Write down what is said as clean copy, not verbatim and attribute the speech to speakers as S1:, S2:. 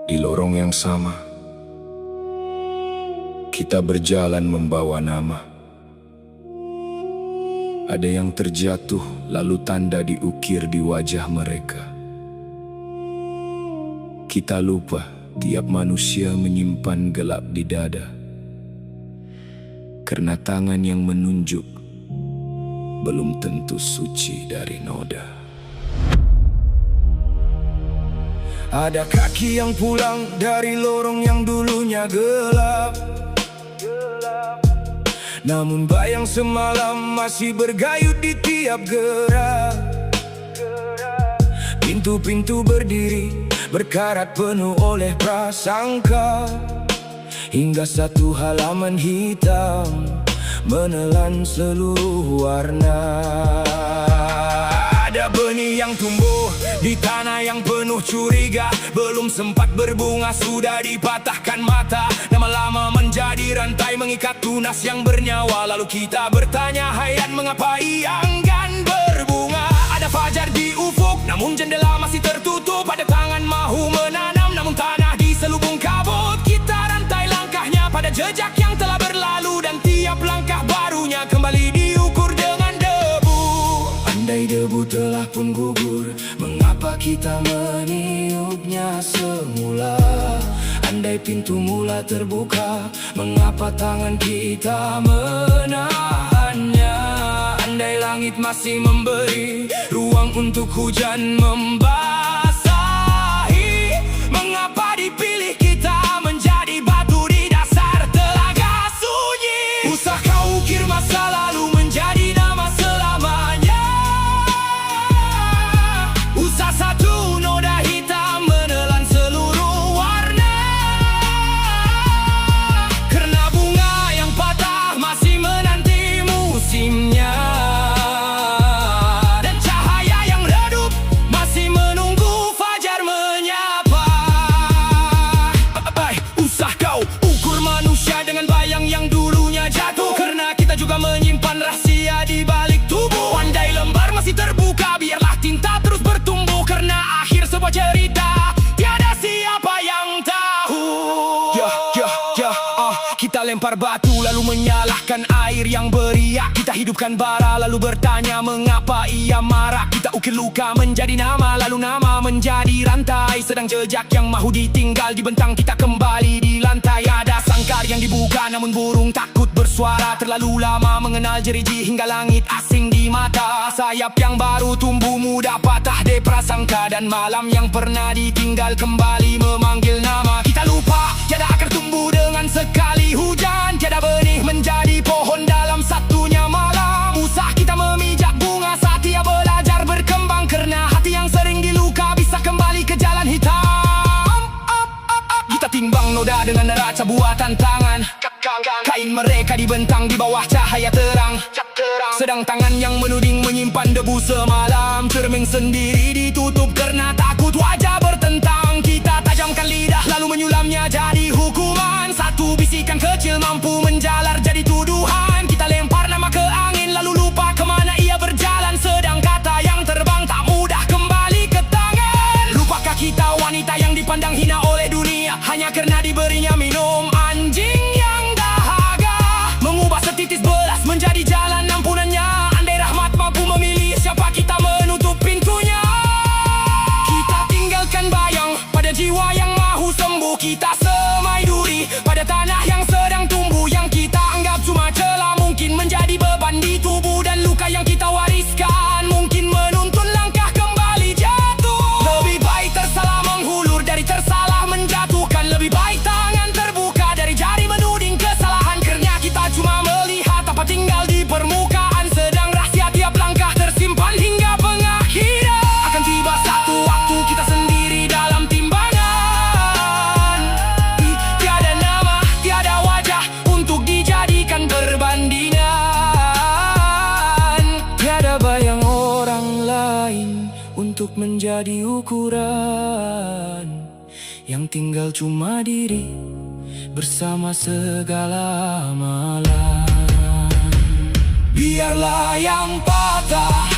S1: Di lorong yang sama, kita berjalan membawa nama. Ada yang terjatuh, lalu tanda diukir di wajah mereka. Kita lupa, tiap manusia menyimpan gelap di dada, karena tangan yang menunjuk belum tentu suci dari noda. Ada kaki yang pulang dari lorong yang dulunya gelap, namun bayang semalam masih bergayut di tiap gerak. Pintu-pintu berdiri, berkarat penuh oleh prasangka, hingga satu halaman hitam menelan seluruh warna. Ada benih yang tumbuh di tanah yang penuh curiga, belum sempat berbunga sudah dipatahkan mata. Lama-lama menjadi rantai mengikat tunas yang bernyawa. Lalu kita bertanya hayat, mengapa ia enggan berbunga? Ada fajar di ufuk, namun jendela masih tertutup. Ada tangan mahu menanam, namun tanah diselubung kabut. Kita rantai langkahnya pada jejak yang telah berlalu, dan tiap langkah barunya kembali diukur dengan debu. Andai debu telah pun gugur, mengapa kita meniupnya semula? Andai pintu mula terbuka, mengapa tangan kita menahannya? Andai langit masih memberi ruang untuk hujan membasahi, mengapa dipilih kita menjadi batu di dasar telaga sunyi? Usah kau ukir masa lalu menjadi nama selamanya. Usah satu noda hitam menelan seluruh warna, karena bunga yang patah masih menanti musimnya, dan cahaya yang redup masih menunggu fajar menyapa. Usah kau ukur manusia dengan bayang yang dulunya jatuh, karena kita juga menyimpan rahasia di balik tubuh. Andai lembar masih terbuka, biarlah tinta terus bertumbuh, karena akhir sebuah cerita tiada siapa yang tahu. Kita lempar batu lalu menyalahkan air yang beriak. Kita hidupkan bara lalu bertanya mengapa ia marah. Kita ukir luka menjadi nama, lalu nama menjadi rantai. Sedang jejak yang mahu ditinggal dibentang, kita kembali di lantai. Ada sangkar yang dibuka namun burung takut bersuara. Terlalu lama mengenal jeriji hingga langit asing di mata. Sayap yang baru tumbuh mudah patah de prasangka, dan malam yang pernah ditinggal kembali memanggil nama. Kita lupa tiada akar tumbuh dengan sekali hujan, tiada benih menjadi pohon dalam satunya malam. Usah kita memijak bunga saat ia belajar berkembang, karena hati yang sering diluka bisa kembali ke jalan hitam. Kita timbang noda dengan neraca buatan tangan, kain mereka dibentang di bawah cahaya terang. Sedang tangan yang menuding menyimpan debu semalam. Cermin sendiri ditutup karena takut wajah bertentang. Kita tajamkan lidah lalu menyulamnya jadi hukuman. Satu bisikan kecil mampu menjalar jadi tuduhan. Kita lempar nama ke angin lalu lupa kemana ia berjalan. Sedang kata yang terbang tak mudah kembali ke tangan. Lupakah kita wanita yang dipandang hina oleh dunia hanya karena diberinya minum? Anjing yang dahaga mengubah setitis belas menjadi jalan ampunannya. Andai rahmat mampu memilih siapa kita menutup pintunya. Kita tinggalkan bayang pada jiwa yang mahu sembuh. Kita semai duri pada tanah yang sedang tumbuh. Yang kita anggap cuma celah mungkin menjadi beban di tubuh, dan luka yang kita wariskan mungkin menuntun langkah kembali jatuh. Lebih baik tersalah menghulur dari tersalah menjatuhkan. Lebih baik tangan terbuka dari jari menuding kesalahan, karena kita cuma melihat apa tinggal di permukaan, sedang rahasia tiap langkah tersimpan hingga pengakhiran. Akan tiba satu waktu kita sendiri dalam timbangan. Tiada nama, tiada wajah untuk dijadikan perbandingan. Tiada bayang orang lain untuk menjadi ukuran. Yang tinggal cuma diri bersama segala malam. Biarlah yang patah